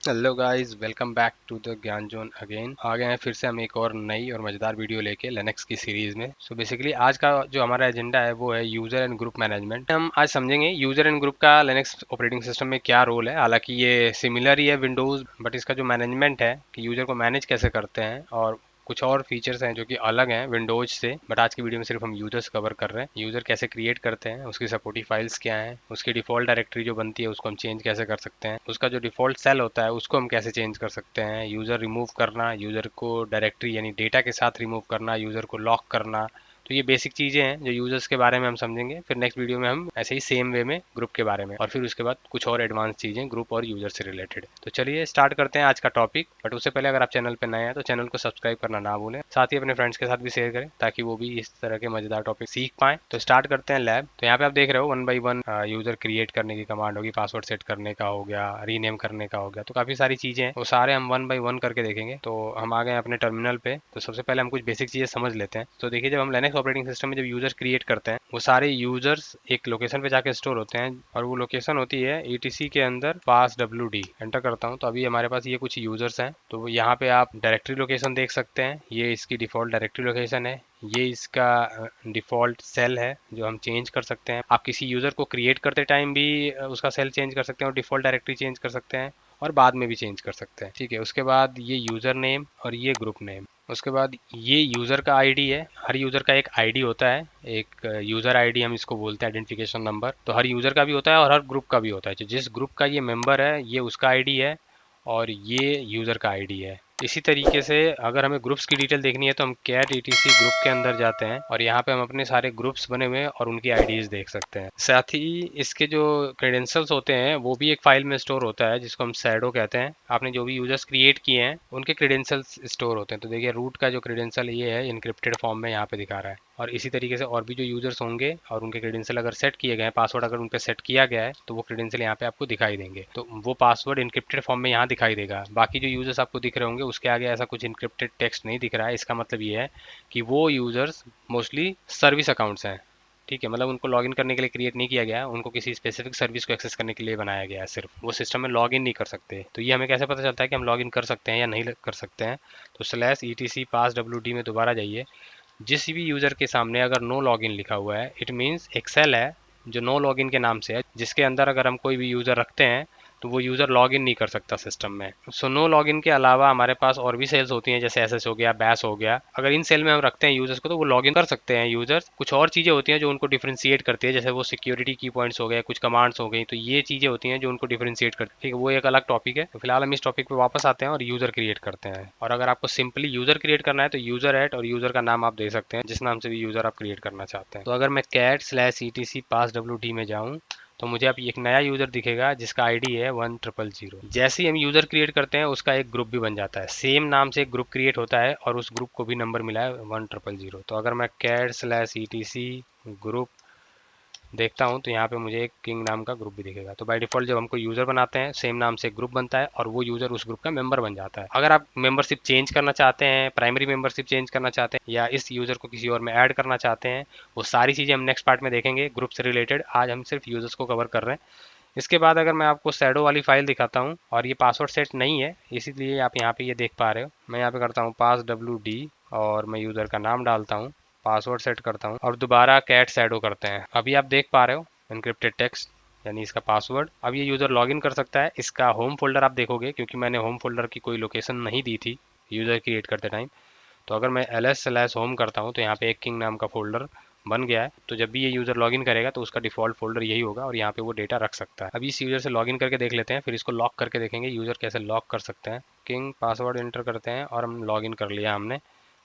Hello guys, welcome back to the Gyan Zone again. आ गए हैं फिर से हम एक और नई और मज़ेदार वीडियो लेके लिनक्स की सीरीज़ में। सो बेसिकली आज का जो हमारा एजेंडा है वो है यूज़र एंड ग्रुप मैनेजमेंट। हम आज समझेंगे यूज़र एंड ग्रुप का लिनक्स ऑपरेटिंग सिस्टम में क्या रोल है। हालांकि ये सिमिलर ही है विंडोज़, बट इसका जो मैनेजमेंट है कि यूज़र को मैनेज कैसे करते हैं, और कुछ और फीचर्स हैं जो कि अलग हैं विंडोज से। बट आज की वीडियो में सिर्फ हम यूजर्स कवर कर रहे हैं। यूजर कैसे क्रिएट करते हैं, उसकी सपोर्टिव फाइल्स क्या हैं, उसकी डिफॉल्ट डायरेक्टरी जो बनती है उसको हम चेंज कैसे कर सकते हैं, उसका जो डिफॉल्ट सेल होता है उसको हम कैसे चेंज कर सकते हैं, यूजर रिमूव करना, यूजर को डायरेक्टरी यानी डेटा के साथ रिमूव करना, यूजर को लॉक करना। तो ये बेसिक चीज़ें हैं जो यूजर्स के बारे में हम समझेंगे। फिर नेक्स्ट वीडियो में हम ऐसे ही सेम वे में ग्रुप के बारे में, और फिर उसके बाद कुछ और एडवांस चीज़ें ग्रुप और यूजर से रिलेटेड। तो चलिए स्टार्ट करते हैं आज का टॉपिक। बट उससे पहले अगर आप चैनल पर नए हैं तो चैनल को सब्सक्राइब करना ना भूलें, साथ ही अपने फ्रेंड्स के साथ भी शेयर करें ताकि वो भी इस तरह के मजेदार टॉपिक सीख पाएं। तो स्टार्ट करते हैं लैब। तो यहाँ पे आप देख रहे हो one by one user create करने की कमांड होगी, पासवर्ड सेट करने का हो गया, रीनेम करने का हो गया। तो काफी सारी चीजें हैं, वो सारे हम वन बाई वन करके देखेंगे। तो हम आ गए अपने टर्मिनल पे। तो सबसे पहले हम कुछ बेसिक चीजें समझ लेते हैं। तो देखिए, जब हम लिनक्स ऑपरेटिंग सिस्टम में जब यूजर क्रिएट करते हैं, वो सारे यूजर्स एक लोकेशन पे जाके स्टोर होते हैं, और वो लोकेशन होती है ईटीसी के अंदर पास wd। एंटर करता हूँ तो अभी हमारे पास ये कुछ यूजर्स हैं। तो यहाँ पे आप डायरेक्टरी लोकेशन देख सकते हैं, ये इसकी डिफॉल्ट डायरेक्टरी लोकेशन है, ये इसका डिफ़ॉल्ट सेल है जो हम चेंज कर सकते हैं। आप किसी यूज़र को क्रिएट करते टाइम भी उसका सेल चेंज कर सकते हैं और डिफ़ॉल्ट डायरेक्टरी चेंज कर सकते हैं, और बाद में भी चेंज कर सकते हैं। ठीक है, उसके बाद ये यूज़र नेम और ये ग्रुप नेम। उसके बाद ये यूज़र का आईडी है। हर यूज़र का एक आईडी होता है, एक यूज़र आईडी हम इसको बोलते हैं, आइडेंटिफिकेशन नंबर। तो हर यूज़र का भी होता है और हर ग्रुप का भी होता है। तो जिस ग्रुप का ये मेंबर है ये उसका आईडी है, और ये यूज़र का आईडी है। इसी तरीके से अगर हमें ग्रुप्स की डिटेल देखनी है तो हम कैट ईटीसी ग्रुप के अंदर जाते हैं, और यहाँ पे हम अपने सारे ग्रुप्स बने हुए हैं और उनकी आईडीज देख सकते हैं। साथ ही इसके जो क्रेडेंशियल्स होते हैं वो भी एक फाइल में स्टोर होता है जिसको हम सैडो कहते हैं। आपने जो भी यूजर्स क्रिएट किए हैं उनके क्रेडेंशियल्स स्टोर होते हैं। तो देखिए, रूट का जो क्रेडेंशियल ये है, इनक्रिप्टेड फॉर्म में यहाँ पे दिखा रहा है। और इसी तरीके से और भी जो यूजर्स होंगे और उनके क्रेडेंशियल अगर सेट किए गए हैं, पासवर्ड अगर उन पर सेट किया गया है, तो वो क्रेडेंशियल यहाँ पे आपको दिखाई देंगे। तो वो पासवर्ड इनक्रिप्टेड फॉर्म में यहाँ दिखाई देगा। बाकी जो यूजर्स आपको दिख रहे होंगे उसके आगे ऐसा कुछ इनक्रिप्टेड टेक्स्ट नहीं दिख रहा है। इसका मतलब ये है कि वो यूजर्स मोस्टली सर्विस अकाउंट्स हैं। ठीक है, मतलब उनको लॉगिन करने के लिए क्रिएट नहीं किया गया है, उनको किसी स्पेसिफिक सर्विस को एक्सेस करने के लिए बनाया गया है। सिर्फ वो सिस्टम में लॉगिन नहीं कर सकते। तो ये हमें कैसे पता चलता है कि हम लॉगिन कर सकते हैं या नहीं कर सकते हैं? तो स्लैश ETC पास WD में दोबारा जाइए। जिस भी यूज़र के सामने अगर नो लॉगिन लिखा हुआ है, इट मीन्स एक सेल है जो नो लॉगिन के नाम से है, जिसके अंदर अगर हम कोई भी यूज़र रखते हैं तो वो यूज़र लॉगिन नहीं कर सकता सिस्टम में। सो नो लॉगिन के अलावा हमारे पास और भी सेल्स होती हैं, जैसे एसएस हो गया, बैस हो गया। अगर इन सेल में हम रखते हैं यूजर्स को तो वो लॉगिन कर सकते हैं यूजर्स। कुछ और चीज़ें होती हैं जो उनको डिफ्रेंशिएट करती है, जैसे वो सिक्योरिटी की पॉइंट्स हो गए, कुछ कमांड्स हो गई। तो ये चीज़ें होती हैं जो उनको डिफ्रेंशिएट करती है। ठीक है, वो एक अलग टॉपिक है। तो फिलहाल हम इस टॉपिक पे वापस आते हैं और यूज़र क्रिएट करते हैं। और अगर आपको सिंपली यूज़र क्रिएट करना है तो यूज़र एट और यूज़र का नाम आप दे सकते हैं, जिस नाम से भी यूज़र आप क्रिएट करना चाहते हैं। तो अगर मैं कैट स्लैश ETC पास WD में जाऊँ तो मुझे अब एक नया यूज़र दिखेगा जिसका आईडी है 1000। जैसे ही हम यूज़र क्रिएट करते हैं उसका एक ग्रुप भी बन जाता है, सेम नाम से एक ग्रुप क्रिएट होता है और उस ग्रुप को भी नंबर मिला है 1000। तो अगर मैं कैट स्लैश ETC ग्रुप देखता हूँ तो यहाँ पे मुझे एक किंग नाम का ग्रुप भी दिखेगा। तो बाय डिफॉल्ट जब हमको यूज़र बनाते हैं सेम नाम से एक ग्रुप बनता है और वो यूज़र उस ग्रुप का मेंबर बन जाता है। अगर आप मेंबरशिप चेंज करना चाहते हैं, प्राइमरी मेंबरशिप चेंज करना चाहते हैं, या इस यूज़र को किसी और में ऐड करना चाहते हैं, वो सारी चीज़ें हम नेक्स्ट पार्ट में देखेंगे ग्रुप से रिलेटेड। आज हम सिर्फ यूज़र्स को कवर कर रहे हैं। इसके बाद अगर मैं आपको शैडो वाली फाइल दिखाता हूँ, और ये पासवर्ड सेट नहीं है इसीलिए आप यहाँ पे ये देख पा रहे हो। मैं यहाँ पे करता हूँ पास WD और मैं यूज़र का नाम डालता हूँ, पासवर्ड सेट करता हूँ और दोबारा कैट शैडो करते हैं। अभी आप देख पा रहे हो इनक्रिप्टेड टेक्स्ट यानी इसका पासवर्ड। अब ये यूज़र लॉगिन कर सकता है। इसका होम फोल्डर आप देखोगे, क्योंकि मैंने होम फोल्डर की कोई लोकेशन नहीं दी थी यूज़र क्रिएट करते टाइम। तो अगर मैं ls/home करता हूँ तो यहाँ पे एक किंग नाम का फोल्डर बन गया है। तो जब भी ये यूज़र लॉगिन करेगा तो उसका डिफॉल्ट फोल्डर यही होगा और यहाँ पे वो डेटा रख सकता है। अभी इस यूज़र से लॉगिन करके देख लेते हैं, फिर इसको लॉक करके देखेंगे यूज़र कैसे लॉक कर सकते हैं। किंग पासवर्ड एंटर करते हैं और हम लॉगिन कर लिया हमने।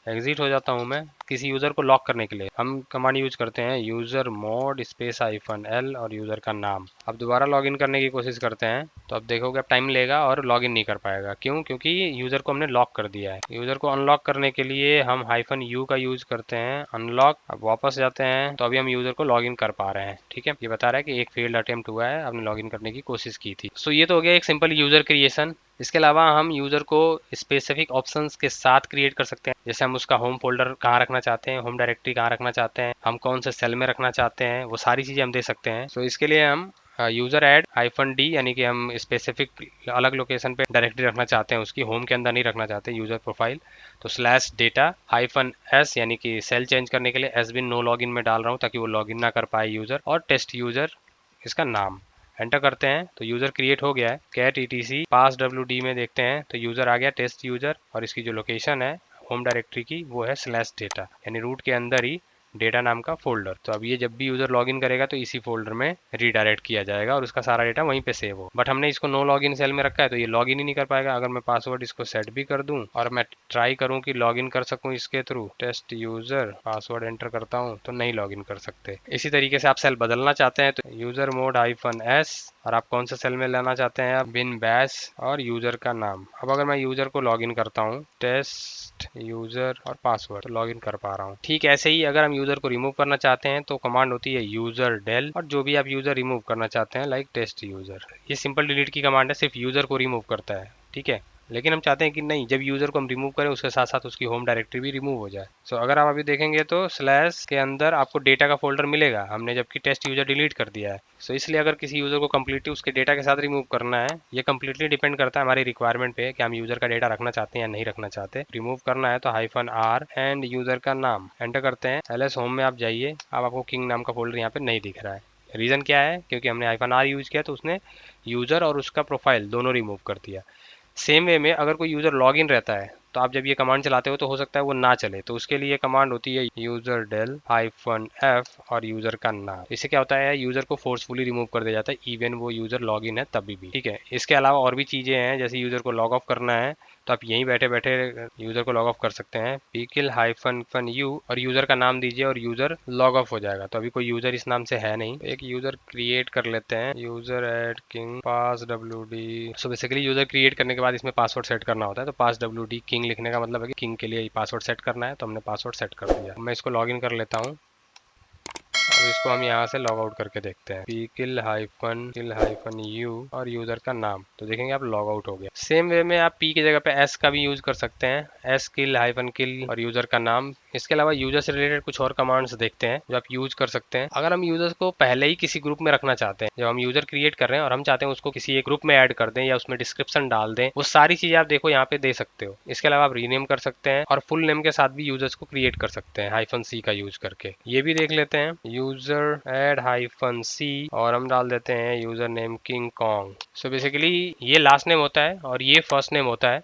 एग्जिट हो जाता हूँ मैं। किसी यूज़र को लॉक करने के लिए हम कमांड यूज करते हैं यूज़र मोड स्पेस -l और यूज़र का नाम। अब दोबारा लॉगिन करने की कोशिश करते हैं तो अब देखोगे अब टाइम लेगा और लॉगिन नहीं कर पाएगा। क्यों? क्योंकि यूज़र को हमने लॉक कर दिया है। यूज़र को अनलॉक करने के लिए हम -u का यूज़ करते हैं, अनलॉक। अब वापस जाते हैं तो अभी हम यूज़र को लॉगिन कर पा रहे हैं। ठीक है, ये बता रहा है कि एक फेल्ड अटेम्प्ट हुआ है, आपने लॉगिन करने की कोशिश की थी। सो ये तो हो गया एक सिंपल यूज़र क्रिएशन। इसके अलावा हम यूज़र को स्पेसिफिक ऑप्शंस के साथ क्रिएट कर सकते हैं, जैसे हम उसका होम फोल्डर कहाँ रखना चाहते हैं, होम डायरेक्टरी कहाँ रखना चाहते हैं, हम कौन से सेल में रखना चाहते हैं, वो सारी चीज़ें हम दे सकते हैं। तो इसके लिए हम यूज़र ऐड -d, यानी कि हम स्पेसिफिक अलग लोकेशन पे डायरेक्टरी रखना चाहते हैं, उसकी होम के अंदर नहीं रखना चाहते यूज़र प्रोफाइल, तो /data -s, यानी कि सेल चेंज करने के लिए एस बिन नो लॉगिन में डाल रहा हूँ ताकि वो लॉगिन ना कर पाए यूज़र, और टेस्ट यूज़र इसका नाम एंटर करते हैं तो यूज़र क्रिएट हो गया है। कैट etc passwd में देखते हैं तो यूज़र आ गया टेस्ट यूज़र, और इसकी जो लोकेशन है होम डायरेक्टरी की वो है /data, यानी रूट के अंदर ही डेटा नाम का फोल्डर। तो अब ये जब भी यूज़र लॉगिन करेगा तो इसी फोल्डर में रीडायरेक्ट किया जाएगा और उसका सारा डेटा वहीं पे सेव हो। बट हमने इसको नो लॉगिन सेल में रखा है तो ये लॉगिन ही नहीं कर पाएगा। अगर मैं पासवर्ड इसको सेट भी कर दूं और मैं ट्राई करूं कि लॉगिन कर सकूं इसके through, test user password enter करता हूं तो नहीं लॉगिन कर सकते। इसी तरीके से आप सेल बदलना चाहते हैं तो यूज़र मोड -s, और आप कौन सा सेल में लेना चाहते हैं आप बिन बैश और यूज़र का नाम। अब अगर मैं यूज़र को लॉगिन करता हूँ टेस्ट यूज़र और पासवर्ड तो लॉगिन कर पा रहा हूँ। ठीक ऐसे ही अगर हम यूज़र को रिमूव करना चाहते हैं तो कमांड होती है यूज़र del, और जो भी आप यूज़र रिमूव करना चाहते हैं लाइक टेस्ट यूज़र। ये सिंपल डिलीट की कमांड है, सिर्फ यूज़र को रिमूव करता है, ठीक है। लेकिन हम चाहते हैं कि नहीं, जब यूज़र को हम रिमूव करें उसके साथ साथ उसकी होम डायरेक्टरी भी रिमूव हो जाए। सो अगर आप अभी देखेंगे तो स्लैश के अंदर आपको डेटा का फोल्डर मिलेगा, हमने जबकि टेस्ट यूज़र डिलीट कर दिया है। सो इसलिए अगर किसी यूज़र को कम्प्लीटली उसके डेटा के साथ रिमूव करना है, ये कम्प्लीटली डिपेंड करता है हमारी रिक्वायरमेंट पे कि हम यूज़र का डेटा रखना चाहते हैं या नहीं रखना चाहते। रिमूव करना है तो -r एंड यूज़र का नाम एंटर करते हैं। ls होम में आप जाइए, अब आपको किंग नाम का फोल्डर यहाँ पे नहीं दिख रहा है। रीज़न क्या है? क्योंकि हमने -r यूज़ किया तो उसने यूज़र और उसका प्रोफाइल दोनों रिमूव कर दिया। सेम वे में अगर कोई यूज़र लॉगिन रहता है तो आप जब ये कमांड चलाते हो तो हो सकता है वो ना चले, तो उसके लिए कमांड होती है यूज़र del -f और यूज़र का नाम। इससे क्या होता है, यूज़र को फोर्सफुली रिमूव कर दिया जाता है इवन वो यूज़र लॉगिन है तभी भी, ठीक है। इसके अलावा और भी चीज़ें हैं, जैसे यूज़र को लॉग ऑफ करना है तो आप यहीं बैठे बैठे यूज़र को लॉग ऑफ कर सकते हैं, pkill -u और यूज़र का नाम दीजिए और यूज़र लॉग ऑफ हो जाएगा। तो अभी कोई यूज़र इस नाम से है नहीं, एक यूज़र क्रिएट कर लेते हैं, user add king passwd। So basically user create करने के बाद इसमें पासवर्ड सेट करना होता है, तो passwd किंग लिखने का मतलब है कि किंग के लिए पासवर्ड सेट करना है, तो हमने पासवर्ड सेट कर दिया। मैं इसको लॉगिन कर लेता हूँ। अब इसको हम यहाँ से लॉग आउट करके देखते हैं, pkill -u और यूज़र का नाम, तो देखेंगे आप लॉग आउट हो गया। सेम वे में आप p की जगह पे s का भी यूज़ कर सकते हैं, skill -kill और यूज़र का नाम। इसके अलावा यूज़र से रिलेटेड कुछ और कमांड्स देखते हैं जो आप यूज़ कर सकते हैं। अगर हम यूज़र्स को पहले ही किसी ग्रुप में रखना चाहते हैं, जब हम यूज़र क्रिएट कर रहे हैं और हम चाहते हैं उसको किसी एक ग्रुप में ऐड कर दें या उसमें डिस्क्रिप्शन डाल दें, वो सारी चीज़ें आप देखो यहाँ पे दे सकते हो। इसके अलावा आप रीनेम कर सकते हैं और फुल नेम के साथ भी यूज़र्स को क्रिएट कर सकते हैं -c का यूज़ करके। ये भी देख लेते हैं, यूज़र ऐड -c और हम डाल देते हैं user name king Kong. So basically ये लास्ट नेम होता है और ये फर्स्ट नेम होता है।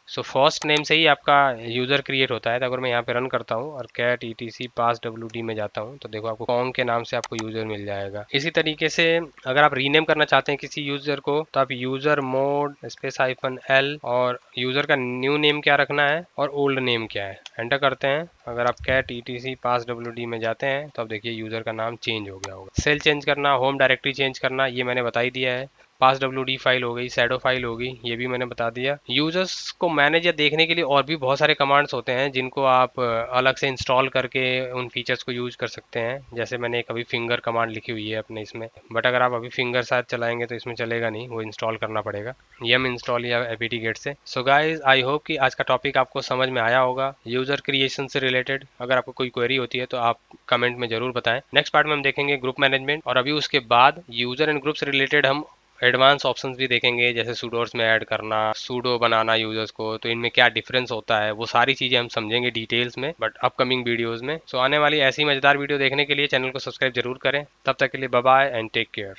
सो फर्स्ट नेम से ही आपका यूज़र क्रिएट होता है। तो अगर मैं यहाँ पे रन करता हूँ और कैट etc passwd में जाता हूँ तो देखो आपको कॉन्ग के नाम से आपको यूज़र मिल जाएगा। इसी तरीके से अगर आप रीनेम करना चाहते हैं किसी यूज़र को तो आप यूज़र मोड स्पेस -l और यूज़र का न्यू नेम क्या रखना है और ओल्ड नेम क्या है एंटर करते हैं। अगर आप कैट etc passwd में जाते हैं तो अब देखिए यूज़र का नाम चेंज हो गया होगा। सेल चेंज करना, होम डायरेक्टरी चेंज करना, ये मैंने बता ही दिया है। passwd फाइल हो गई, शैडो फाइल होगी, ये भी मैंने बता दिया। यूजर्स को मैनेज या देखने के लिए और भी बहुत सारे कमांड्स होते हैं जिनको आप अलग से इंस्टॉल करके उन फीचर्स को यूज कर सकते हैं। जैसे मैंने एक अभी फिंगर कमांड लिखी हुई है अपने इसमें, बट अगर आप अभी फिंगर साथ चलाएंगे तो इसमें चलेगा नहीं, वो इंस्टॉल करना पड़ेगा yum इंस्टॉल या apt गेट से। सो गाइज, आई होप कि आज का टॉपिक आपको समझ में आया होगा यूजर क्रिएशन से रिलेटेड। अगर आपको कोई क्वेरी होती है तो आप कमेंट में जरूर बताएं। नेक्स्ट पार्ट में हम देखेंगे ग्रुप मैनेजमेंट, और अभी उसके बाद यूजर एंड ग्रुप से रिलेटेड हम एडवांस ऑप्शंस भी देखेंगे, जैसे सूडोर्स में ऐड करना, सूडो बनाना यूजर्स को, तो इनमें क्या डिफरेंस होता है, वो सारी चीजें हम समझेंगे डिटेल्स में बट अपकमिंग वीडियोस में। सो आने वाली ऐसी मजेदार वीडियो देखने के लिए चैनल को सब्सक्राइब जरूर करें। तब तक के लिए bye bye and take care.